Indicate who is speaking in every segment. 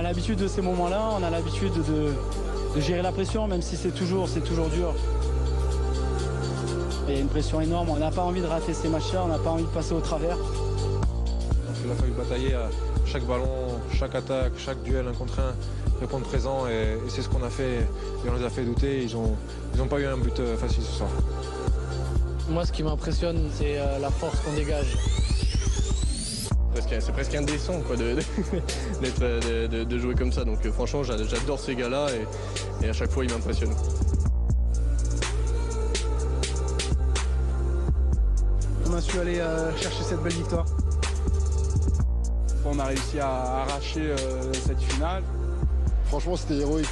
Speaker 1: l'habitude de ces moments-là, on a l'habitude de gérer la pression, même si c'est toujours dur. Il y a une pression énorme, on n'a pas envie de rater ces matchs-là, on n'a pas envie de passer au travers.
Speaker 2: Il a fallu batailler à chaque ballon, chaque attaque, chaque duel 1 contre 1, répondre présent et c'est ce qu'on a fait et on les a fait douter. Ils ont pas eu un but facile ce soir.
Speaker 3: Moi, ce qui m'impressionne, c'est la force qu'on dégage.
Speaker 4: C'est presque indécent quoi, de jouer comme ça. Donc franchement, j'adore ces gars-là et à chaque fois, ils m'impressionnent.
Speaker 5: On a su aller chercher cette belle victoire. On a réussi à arracher cette finale.
Speaker 6: Franchement, c'était héroïque.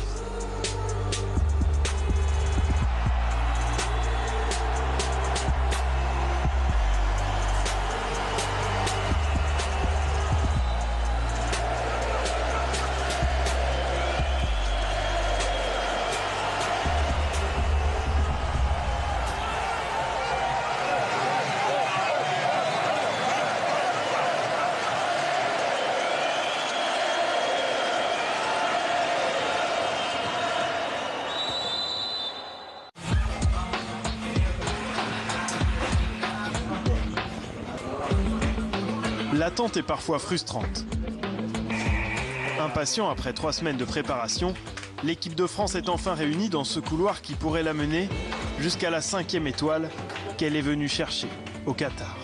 Speaker 7: L'attente est parfois frustrante. Impatient après 3 semaines de préparation, l'équipe de France est enfin réunie dans ce couloir qui pourrait la mener jusqu'à la 5e étoile qu'elle est venue chercher au Qatar.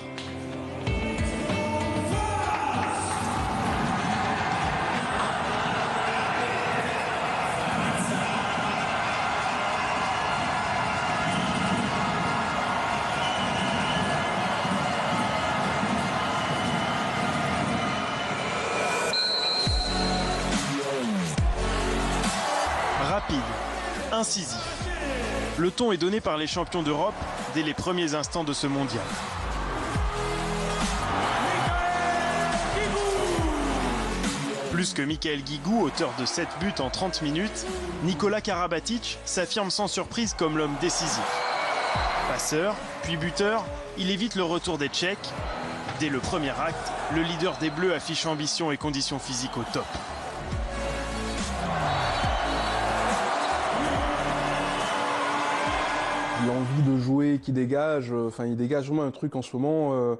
Speaker 7: Rapide, incisif. Le ton est donné par les champions d'Europe dès les premiers instants de ce mondial. Plus que Michael Guigou, auteur de 7 buts en 30 minutes, Nikola Karabatic s'affirme sans surprise comme l'homme décisif. Passeur, puis buteur, il évite le retour des Tchèques. Dès le premier acte, le leader des Bleus affiche ambition et conditions physiques au top.
Speaker 5: L'envie de jouer qui dégage, il dégage vraiment un truc en ce moment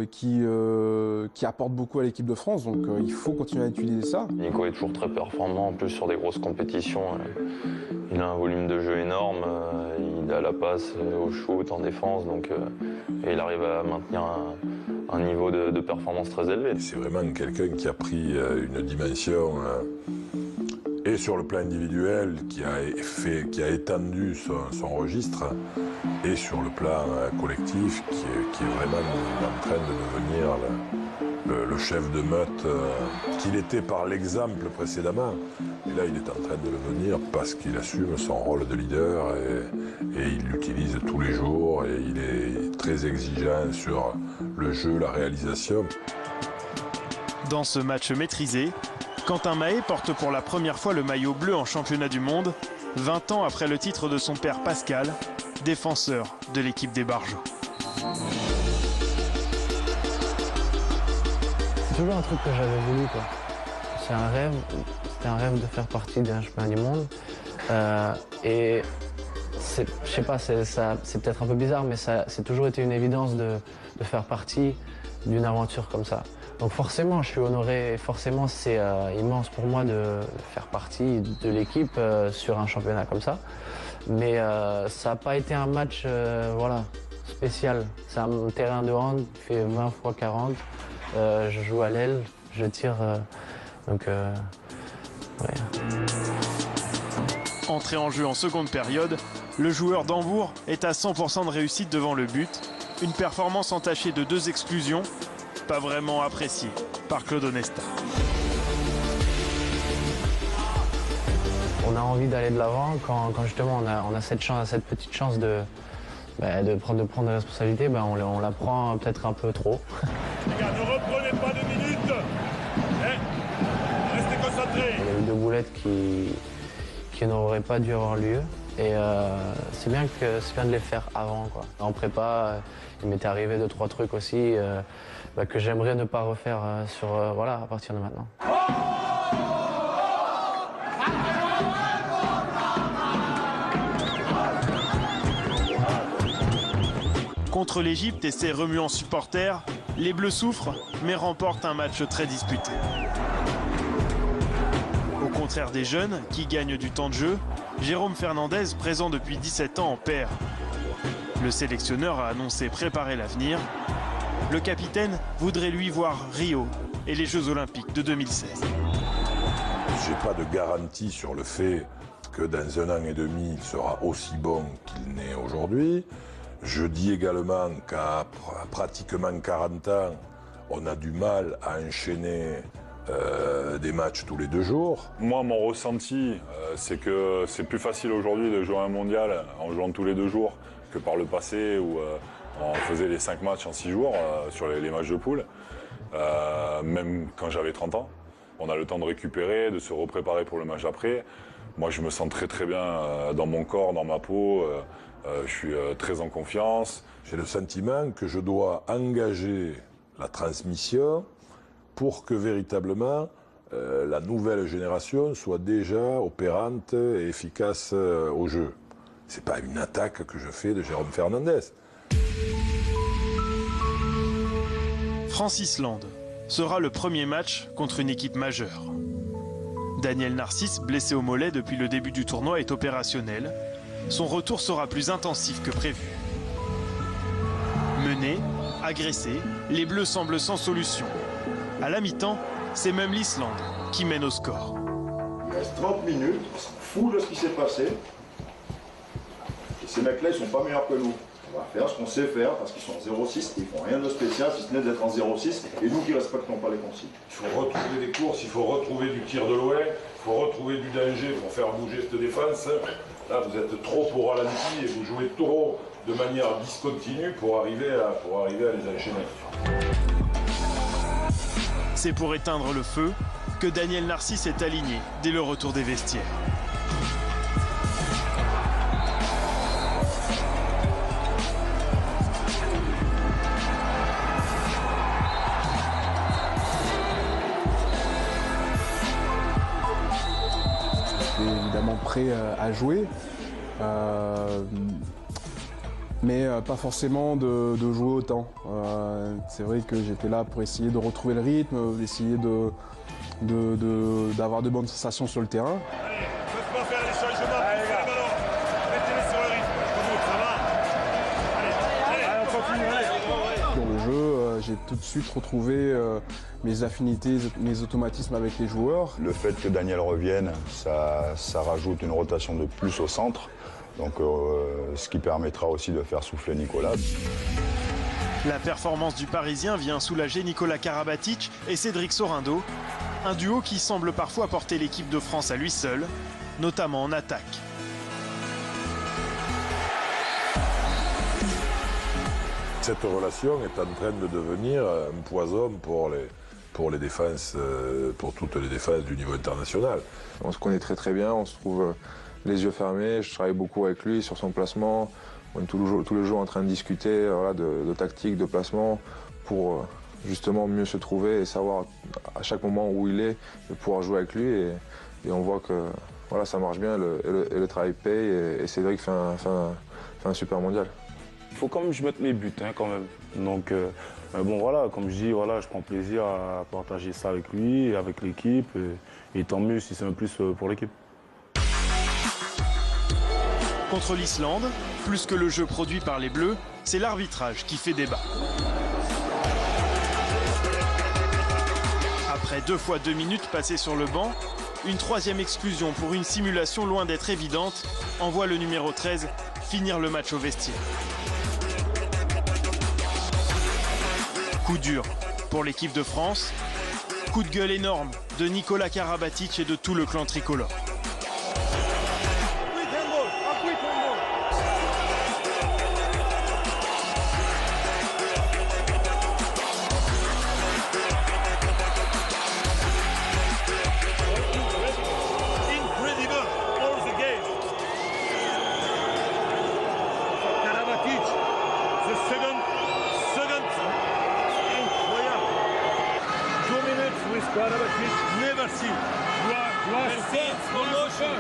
Speaker 5: qui apporte beaucoup à l'équipe de France, donc il faut continuer à utiliser ça.
Speaker 8: Nico est toujours très performant, en plus sur des grosses compétitions. Il a un volume de jeu énorme, il a la passe au shoot, en défense, et il arrive à maintenir un niveau de performance très élevé.
Speaker 9: C'est vraiment quelqu'un qui a pris une dimension et sur le plan individuel, qui a étendu son registre, et sur le plan collectif, qui est vraiment en train de devenir le chef de meute qu'il était par l'exemple précédemment. Et là, il est en train de le devenir parce qu'il assume son rôle de leader et il l'utilise tous les jours et il est très exigeant sur le jeu, la réalisation.
Speaker 7: Dans ce match maîtrisé, Quentin Mahé porte pour la première fois le maillot bleu en championnat du monde, 20 ans après le titre de son père Pascal, défenseur de l'équipe des Barjots.
Speaker 3: C'est toujours un truc que j'avais voulu, quoi. C'est un rêve, c'était un rêve de faire partie d'un championnat du monde. Et je sais pas, c'est peut-être un peu bizarre, mais c'est toujours été une évidence de faire partie d'une aventure comme ça. Donc forcément, je suis honoré, forcément c'est immense pour moi de faire partie de l'équipe sur un championnat comme ça. Mais ça n'a pas été un match spécial. C'est un terrain de hand, il fait 20 x 40. Je joue à l'aile, je tire.
Speaker 7: Entré en jeu en seconde période, le joueur d'Hambourg est à 100% de réussite devant le but. Une performance entachée de 2 exclusions, pas vraiment appréciée par Claude Onesta.
Speaker 3: On a envie d'aller de l'avant quand justement on a cette petite chance de prendre des responsabilités, on la prend peut-être un peu trop.
Speaker 10: Les gars, ne reprenez pas de minutes. Restez concentrés.
Speaker 3: Il y a eu 2 boulettes qui n'auraient pas dû avoir lieu. Et c'est bien de les faire avant, quoi. En prépa, il m'était arrivé 2-3 trucs aussi que j'aimerais ne pas refaire à partir de maintenant.
Speaker 7: Contre l'Égypte et ses remuants supporters, les Bleus souffrent mais remportent un match très disputé. Au contraire des jeunes qui gagnent du temps de jeu, Jérôme Fernandez, présent depuis 17 ans, en perd. Le sélectionneur a annoncé préparer l'avenir. Le capitaine voudrait lui voir Rio et les Jeux Olympiques de 2016.
Speaker 9: J'ai pas de garantie sur le fait que dans 1 an et demi, il sera aussi bon qu'il n'est aujourd'hui. Je dis également qu'à pratiquement 40 ans, on a du mal à enchaîner des matchs tous les 2 jours.
Speaker 11: Moi, mon ressenti, c'est que c'est plus facile aujourd'hui de jouer un mondial en jouant tous les 2 jours que par le passé où on faisait les 5 matchs en 6 jours sur les matchs de poule. Même quand j'avais 30 ans, on a le temps de récupérer, de se repréparer pour le match d'après. Moi, je me sens très très bien dans mon corps, dans ma peau. Je suis très en confiance.
Speaker 9: J'ai le sentiment que je dois engager la transmission pour que véritablement la nouvelle génération soit déjà opérante et efficace au jeu. C'est pas une attaque que je fais de Jérôme Fernandez.
Speaker 7: France-Islande sera le premier match contre une équipe majeure. Daniel Narcisse, blessé au mollet depuis le début du tournoi, est opérationnel. Son retour sera plus intensif que prévu. Menés, agressés, les Bleus semblent sans solution. À la mi-temps, c'est même l'Islande qui mène au score.
Speaker 12: Il reste 30 minutes, on s'en fout de ce qui s'est passé. Et ces mecs-là, ils sont pas meilleurs que nous. On va faire ce qu'on sait faire parce qu'ils sont en 0-6 et ils font rien de spécial si ce n'est d'être en 0-6 et nous qui respectons pas les consignes.
Speaker 9: Il faut retrouver des courses, il faut retrouver du tir de loin, il faut retrouver du danger pour faire bouger cette défense. Là, vous êtes trop au ralenti et vous jouez trop de manière discontinue pour arriver à les enchaîner.
Speaker 7: C'est pour éteindre le feu que Daniel Narcisse est aligné dès le retour des vestiaires.
Speaker 5: Évidemment prêt à jouer, mais pas forcément de jouer autant. C'est vrai que j'étais là pour essayer de retrouver le rythme, d'essayer d'avoir de bonnes sensations sur le terrain.
Speaker 10: Allez, ne pas faire les changements, allez, le ballon, mettez-les sur le rythme. Ça va? Allez, on continue.
Speaker 5: Dans le jeu, j'ai tout de suite retrouvé mes affinités, mes automatismes avec les joueurs.
Speaker 11: Le fait que Daniel revienne, ça rajoute une rotation de plus au centre. Donc, ce qui permettra aussi de faire souffler Nicolas.
Speaker 7: La performance du Parisien vient soulager Nikola Karabatic et Cédric Sorindo, un duo qui semble parfois porter l'équipe de France à lui seul, notamment en attaque.
Speaker 9: Cette relation est en train de devenir un poison pour les défenses, pour toutes les défenses du niveau international.
Speaker 2: On se connaît très très bien, on se trouve les yeux fermés, je travaille beaucoup avec lui sur son placement. On est tous les jours en train de discuter voilà, de tactique, de placement pour justement mieux se trouver et savoir à chaque moment où il est et pouvoir jouer avec lui. Et on voit que voilà, ça marche bien et le travail paye et Cédric fait un super mondial.
Speaker 13: Il faut quand même que je mette mes buts quand même. Donc bon voilà, comme je dis, voilà, je prends plaisir à partager ça avec lui et avec l'équipe et tant mieux si c'est un plus pour l'équipe.
Speaker 7: Contre l'Islande, plus que le jeu produit par les Bleus, c'est l'arbitrage qui fait débat. Après 2 fois 2 minutes passées sur le banc, une 3e exclusion pour une simulation loin d'être évidente envoie le numéro 13 finir le match au vestiaire. Coup dur pour l'équipe de France, coup de gueule énorme de Nikola Karabatic et de tout le clan tricolore.
Speaker 10: Never seen. Slow motion.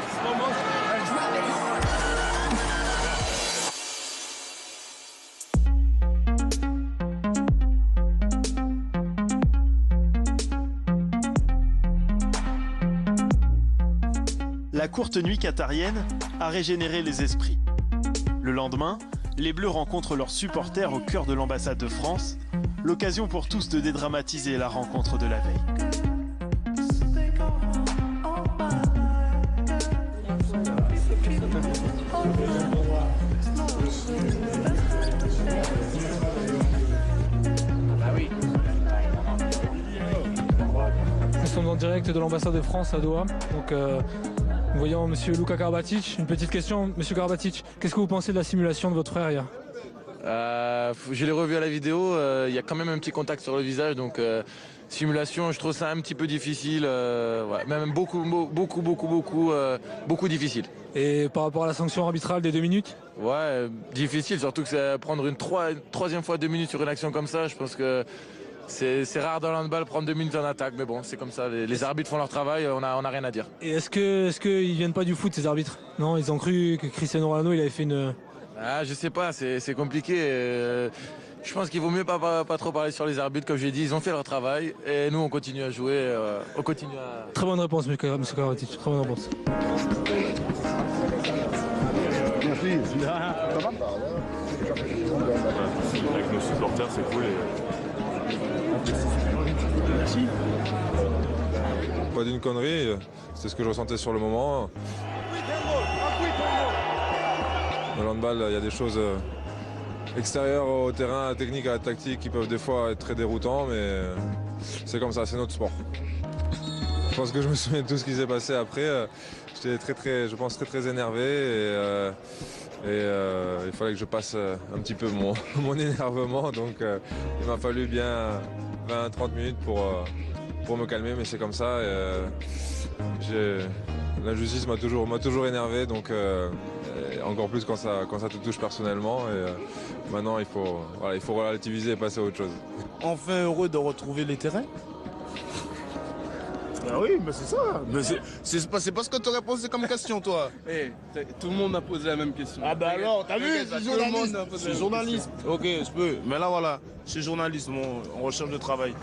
Speaker 7: La courte nuit qatarienne a régénéré les esprits. Le lendemain, les Bleus rencontrent leurs supporters au cœur de l'ambassade de France. L'occasion pour tous de dédramatiser la rencontre de la veille.
Speaker 14: Nous sommes en direct de l'ambassade de France à Doha. Donc, nous voyons M. Luka Karabatic. Une petite question, M. Karabatic, qu'est-ce que vous pensez de la simulation de votre frère hier?
Speaker 15: Je l'ai revu à la vidéo, il y a quand même un petit contact sur le visage, donc simulation, je trouve ça un petit peu difficile, ouais, même beaucoup difficile.
Speaker 14: Et par rapport à la sanction arbitrale des 2 minutes?
Speaker 15: Ouais, difficile, surtout que c'est prendre une troisième fois 2 minutes sur une action comme ça, je pense que c'est rare dans le handball prendre 2 minutes en attaque, mais bon, c'est comme ça, les arbitres font leur travail, on a rien à dire.
Speaker 14: Et est-ce qu'ils viennent pas du foot, ces arbitres? Non, ils ont cru que Cristiano Ronaldo, il avait fait une...
Speaker 15: Ah, je sais pas, c'est compliqué. Je pense qu'il vaut mieux pas trop parler sur les arbitres, comme j'ai dit, ils ont fait leur travail et nous on continue à jouer, on continue à...
Speaker 14: Très bonne réponse, M. Karabatic, très bonne réponse.
Speaker 11: Avec nos supporters, c'est cool.
Speaker 2: Merci. Pas d'une connerie, c'est ce que je ressentais sur le moment. Dans le handball, il y a des choses extérieures au terrain, techniques à la tactique, qui peuvent des fois être très déroutants, mais c'est comme ça, c'est notre sport. Je pense que je me souviens de tout ce qui s'est passé après. J'étais je pense très énervé et il fallait que je passe un petit peu mon énervement, donc il m'a fallu bien 20-30 minutes pour me calmer, mais c'est comme ça. L'injustice m'a toujours énervé, donc encore plus quand ça te touche personnellement. Et maintenant, il faut relativiser et passer à autre chose.
Speaker 16: Enfin heureux de retrouver les terrains. Ah oui, mais c'est ça. Mais c'est pas ce que tu aurais posé comme question, toi.
Speaker 13: Tout le monde a posé la même question.
Speaker 16: Ah bah alors, t'as vu, c'est journaliste. Ok, je peux. Mais là, voilà, je suis journaliste, en recherche de travail.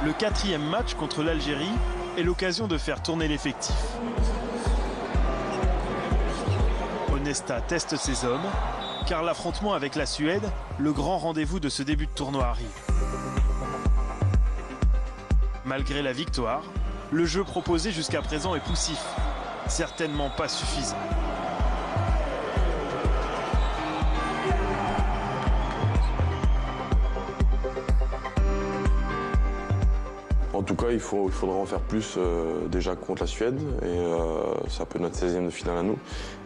Speaker 7: Le 4e match contre l'Algérie est l'occasion de faire tourner l'effectif. Onesta teste ses hommes, car l'affrontement avec la Suède, le grand rendez-vous de ce début de tournoi arrive. Malgré la victoire, le jeu proposé jusqu'à présent est poussif, certainement pas suffisant.
Speaker 8: En tout cas, il faudra en faire plus déjà contre la Suède, et c'est un peu notre 16e de finale à nous.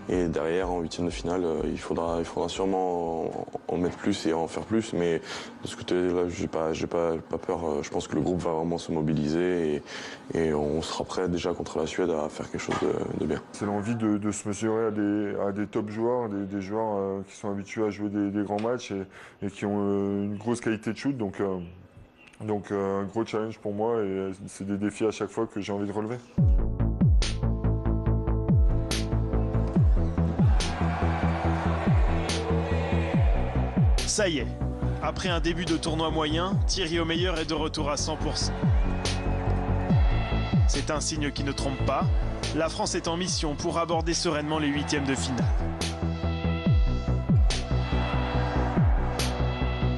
Speaker 8: Et derrière, en 8e de finale, il faudra sûrement en mettre plus et en faire plus. Mais de ce côté-là, j'ai pas peur. Je pense que le groupe va vraiment se mobiliser et on sera prêt déjà contre la Suède à faire quelque chose de bien.
Speaker 11: C'est l'envie de se mesurer à des top joueurs, des joueurs qui sont habitués à jouer des grands matchs et qui ont une grosse qualité de shoot. Donc un gros challenge pour moi et c'est des défis à chaque fois que j'ai envie de relever.
Speaker 7: Ça y est, après un début de tournoi moyen, Thierry Omeyer est de retour à 100%. C'est un signe qui ne trompe pas. La France est en mission pour aborder sereinement les 8e de finale.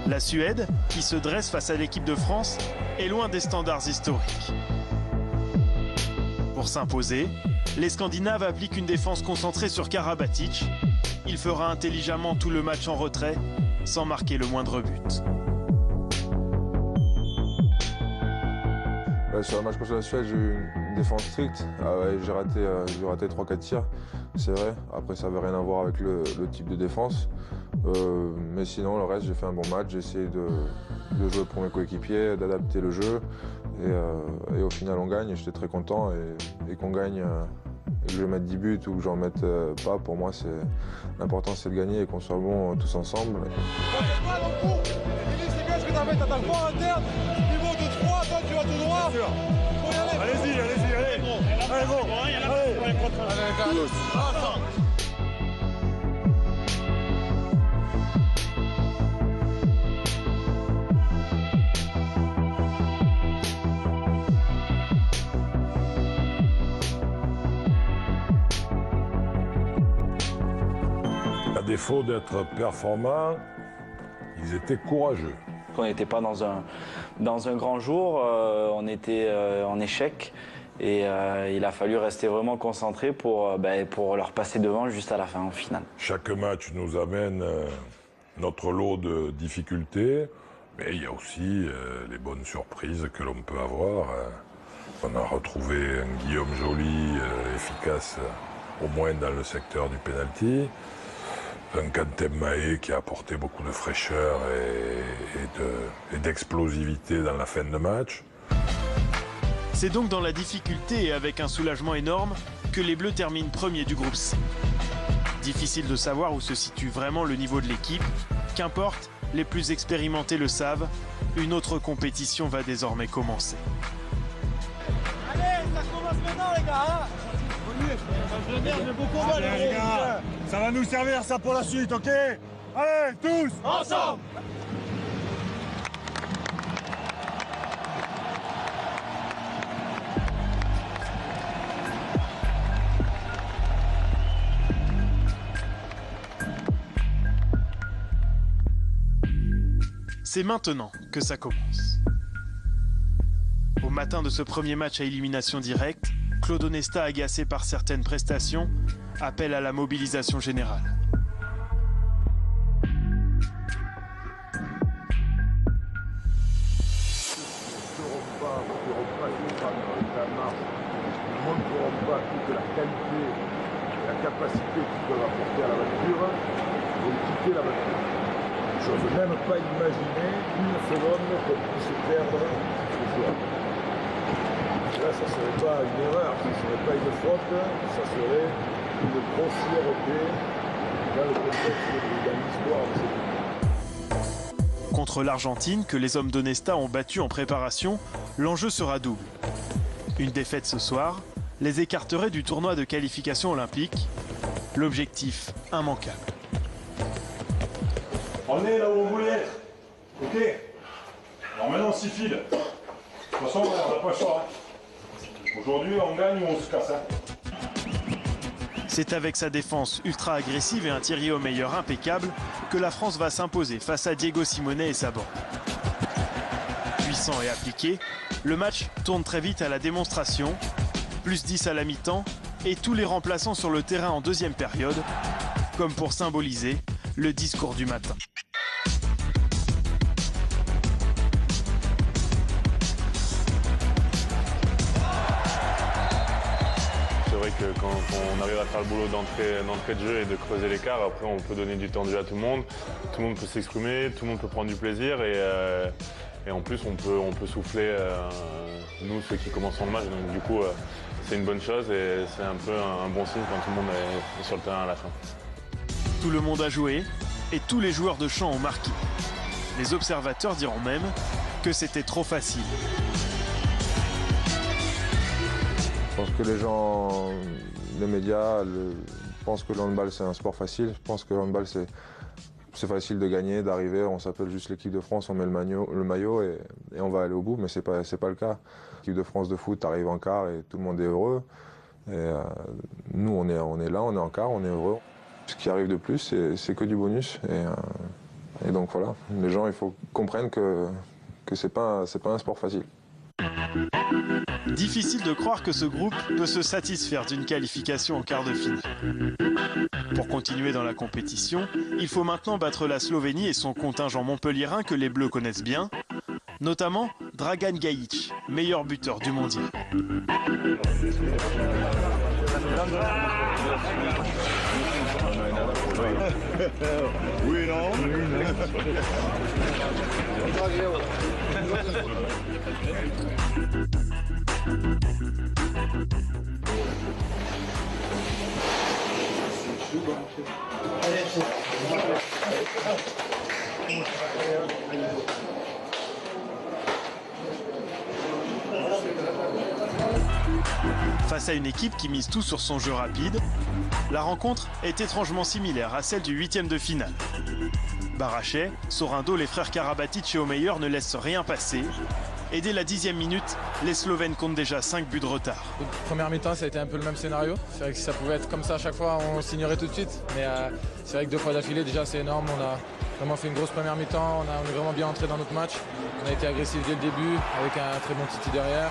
Speaker 7: La Suède, qui se dresse face à l'équipe de France, est loin des standards historiques. Pour s'imposer, les Scandinaves appliquent une défense concentrée sur Karabatic. Il fera intelligemment tout le match en retrait, sans marquer le moindre but.
Speaker 2: Sur le match contre la Suède, j'ai eu une défense stricte. J'ai raté 3-4 tirs, c'est vrai. Après, ça n'avait rien à voir avec le type de défense. Mais sinon, le reste, j'ai fait un bon match. J'ai essayé de jouer pour mes coéquipiers, d'adapter le jeu. Et au final, on gagne. J'étais très content. Et qu'on gagne, et que je mette 10 buts ou que j'en mette pas, pour moi, l'important, c'est de gagner et qu'on soit bons tous ensemble.
Speaker 10: Allez-y, allez. Allez, bon. Allez.
Speaker 9: défaut d'être performants, ils étaient courageux.
Speaker 17: On n'était pas dans un grand jour, on était en échec et il a fallu rester vraiment concentré pour leur passer devant juste à la fin, en finale.
Speaker 9: Chaque match nous amène notre lot de difficultés, mais il y a aussi les bonnes surprises que l'on peut avoir. On a retrouvé un Guillaume Joly efficace, au moins dans le secteur du penalty. Un Kantem Mahé qui a apporté beaucoup de fraîcheur et d'explosivité dans la fin de match.
Speaker 7: C'est donc dans la difficulté et avec un soulagement énorme que les Bleus terminent premiers du groupe C. Difficile de savoir où se situe vraiment le niveau de l'équipe. Qu'importe, les plus expérimentés le savent, une autre compétition va désormais commencer.
Speaker 10: Allez, ça commence maintenant les gars, hein. Allez, les gars, ça va nous servir ça pour la suite, ok? Allez, tous ensemble!
Speaker 7: C'est maintenant que ça commence. Au matin de ce premier match à élimination directe, Claude Onesta, agacé par certaines prestations, appelle à la mobilisation générale.
Speaker 9: Ne montreront pas toute la qualité et la capacité qu'ils peuvent apporter à la voiture, ils vont quitter la voiture. Je ne veux même pas imaginer une seconde qu'on puisse perdre ce soir. Là, ça ne serait pas une erreur, ça ne serait pas une faute, ça serait une grossièreté dans le contexte de l'histoire de cette équipe.
Speaker 7: Contre l'Argentine, que les hommes d'Onesta ont battu en préparation, l'enjeu sera double. Une défaite ce soir les écarterait du tournoi de qualification olympique. L'objectif immanquable.
Speaker 10: On est là où on voulait être, ok? Alors maintenant on s'y file. De toute façon, on n'a pas le choix. Aujourd'hui, on gagne ou on se casse.
Speaker 7: C'est avec sa défense ultra agressive et un Thierry Omeyer impeccable que la France va s'imposer face à Diego Simeone et sa bande. Puissant et appliqué, le match tourne très vite à la démonstration. Plus 10 à la mi-temps et tous les remplaçants sur le terrain en deuxième période, comme pour symboliser le discours du matin.
Speaker 8: C'est vrai que quand on arrive à faire le boulot d'entrée de jeu et de creuser l'écart, après on peut donner du temps de jeu à tout le monde peut s'exprimer, tout le monde peut prendre du plaisir et en plus on peut souffler, nous ceux qui commençons le match, donc du coup c'est une bonne chose et c'est un peu un bon signe quand tout le monde est sur le terrain à la fin.
Speaker 7: Tout le monde a joué et tous les joueurs de champ ont marqué. Les observateurs diront même que c'était trop facile.
Speaker 2: Je pense que les gens, les médias, pensent que le handball c'est un sport facile. Je pense que le handball c'est facile de gagner, d'arriver, on s'appelle juste l'équipe de France, on met le maillot et on va aller au bout, mais c'est pas le cas. L'équipe de France de foot arrive en quart et tout le monde est heureux. Et nous on est là, on est en quart, on est heureux. Ce qui arrive de plus, c'est que du bonus. Et donc voilà, les gens il faut comprendre que c'est pas un sport facile.
Speaker 7: Difficile de croire que ce groupe peut se satisfaire d'une qualification en quart de finale. Pour continuer dans la compétition, il faut maintenant battre la Slovénie et son contingent montpelliérain que les Bleus connaissent bien, notamment Dragan Gajic, meilleur buteur du mondial.
Speaker 10: Oui, non.
Speaker 7: Face à une équipe qui mise tout sur son jeu rapide, la rencontre est étrangement similaire à celle du 8e de finale. Barachet, Sorindo, les frères Karabatic et Omeyer ne laissent rien passer Et dès la 10e minute, les Slovènes comptent déjà 5 buts de retard.
Speaker 15: Première mi-temps, ça a été un peu le même scénario. C'est vrai que si ça pouvait être comme ça à chaque fois, on signerait tout de suite. Mais c'est vrai que 2 fois d'affilée, déjà, c'est énorme. On a vraiment fait une grosse première mi-temps. On est vraiment bien entré dans notre match. On a été agressif dès le début, avec un très bon Titi derrière.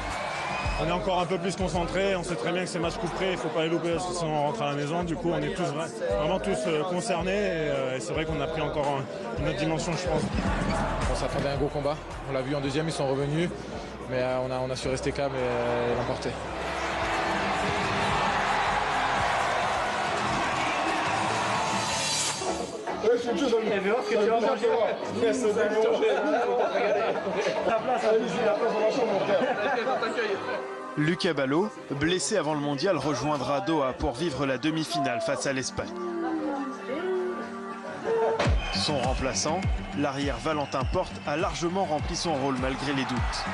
Speaker 10: On est encore un peu plus concentrés, on sait très bien que ces matchs coup près, il ne faut pas les louper parce que sinon on rentre à la maison. Du coup on est tous vraiment tous concernés et c'est vrai qu'on a pris encore une autre dimension je pense.
Speaker 15: On s'attendait à un gros combat, on l'a vu en deuxième, ils sont revenus, mais on a su rester calme et l'emporter.
Speaker 7: Lucas Ballot, blessé avant le mondial, rejoindra Doha pour vivre la demi-finale face à l'Espagne. Son remplaçant, l'arrière Valentin Porte, a largement rempli son rôle malgré les doutes.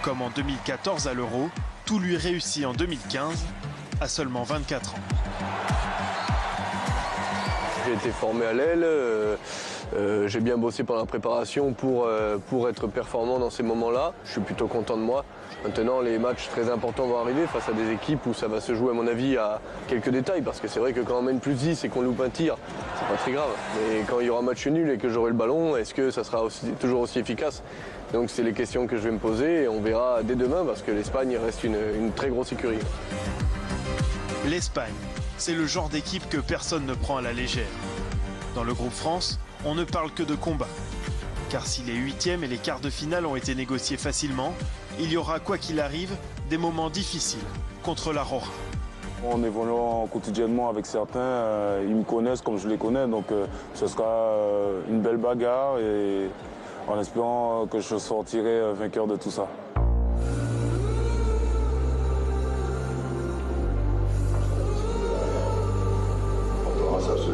Speaker 7: Comme en 2014 à l'Euro, tout lui réussit en 2015, à seulement 24 ans.
Speaker 4: J'ai été formé à l'aile, j'ai bien bossé pendant la préparation pour être performant dans ces moments-là. Je suis plutôt content de moi. Maintenant, les matchs très importants vont arriver face à des équipes où ça va se jouer, à mon avis, à quelques détails. Parce que c'est vrai que quand on mène plus 10 et qu'on loupe un tir, c'est pas très grave. Mais quand il y aura match nul et que j'aurai le ballon, est-ce que ça sera toujours aussi efficace? Donc c'est les questions que je vais me poser et on verra dès demain parce que l'Espagne reste une très grosse écurie.
Speaker 7: L'Espagne, c'est le genre d'équipe que personne ne prend à la légère. Dans le groupe France, on ne parle que de combat. Car si les 8e et les quarts de finale ont été négociés facilement, il y aura, quoi qu'il arrive, des moments difficiles contre la Roja.
Speaker 13: En évoluant quotidiennement avec certains, ils me connaissent comme je les connais, donc ce sera une belle bagarre et en espérant que je sortirai vainqueur de tout ça.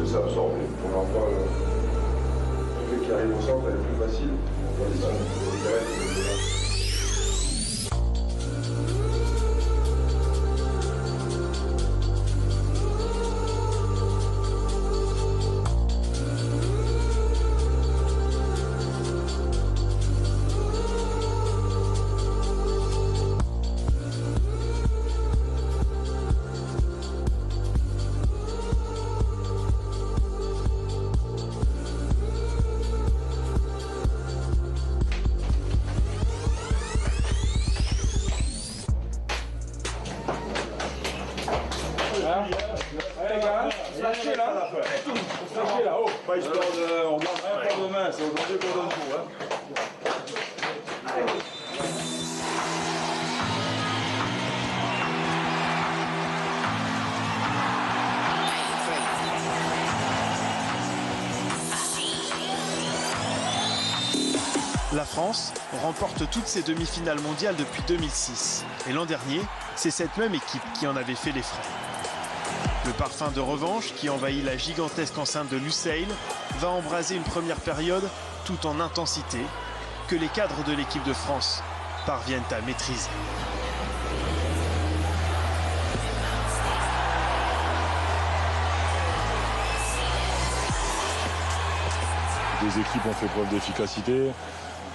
Speaker 2: C'est absorbé. Pour l'envoi, le qui arrive au centre, elle est plus facile.
Speaker 10: Lâchez là, lâchez là, oh. Pas histoire de... On garde rien pour demain, c'est aujourd'hui qu'on donne tout.
Speaker 7: La France remporte toutes ses demi-finales mondiales depuis 2006. Et l'an dernier, c'est cette même équipe qui en avait fait les frais. Le parfum de revanche qui envahit la gigantesque enceinte de Lusail va embraser une première période tout en intensité que les cadres de l'équipe de France parviennent à maîtriser.
Speaker 11: Deux équipes ont fait preuve d'efficacité,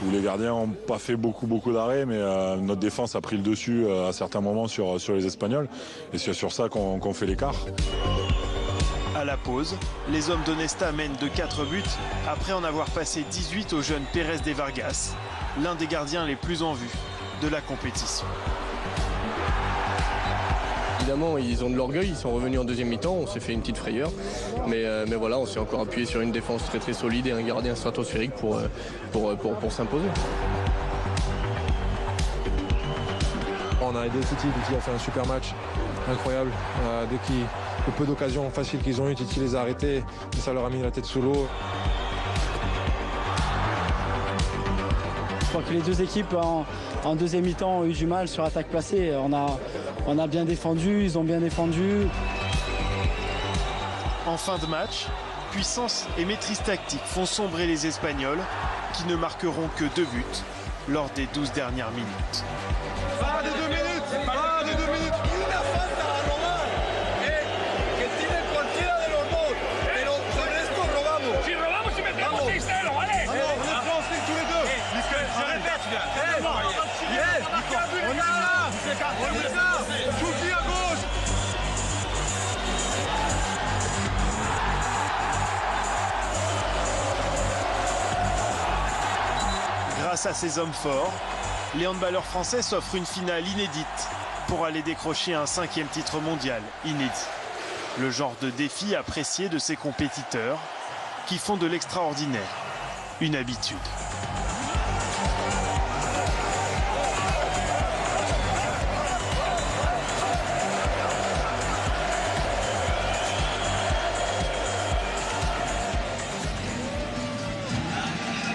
Speaker 11: où les gardiens n'ont pas fait beaucoup d'arrêts, mais notre défense a pris le dessus à certains moments sur les Espagnols. Et c'est sur ça qu'on fait l'écart.
Speaker 7: À la pause, les hommes d'Onesta mènent de 4 buts après en avoir passé 18 au jeune Pérez de Vargas, l'un des gardiens les plus en vue de la compétition.
Speaker 4: Évidemment, ils ont de l'orgueil, ils sont revenus en deuxième mi-temps, on s'est fait une petite frayeur. Mais voilà, on s'est encore appuyé sur une défense très solide et un gardien stratosphérique pour s'imposer.
Speaker 18: On a aidé Titi, Titi a fait un super match, incroyable. Le peu d'occasions faciles qu'ils ont eu, Titi les a arrêtés et ça leur a mis la tête sous l'eau.
Speaker 1: Je crois que les deux équipes en deuxième mi-temps ont eu du mal sur attaque placée. On a bien défendu, ils ont bien défendu.
Speaker 7: En fin de match, puissance et maîtrise tactique font sombrer les Espagnols qui ne marqueront que 2 buts lors des 12 dernières minutes.
Speaker 10: Pas de 2 minutes, pas de 2 minutes. Una falta a robar. Que tiene cualquiera de los dos. Pero con esto robamos. Si robamos y metemos 6-0, ¿vale? Vamos, on est prêts tous les deux. Je répète,
Speaker 7: face à ces hommes forts, les handballeurs français s'offrent une finale inédite pour aller décrocher un 5e titre mondial inédit. Le genre de défi apprécié de ces compétiteurs qui font de l'extraordinaire une habitude.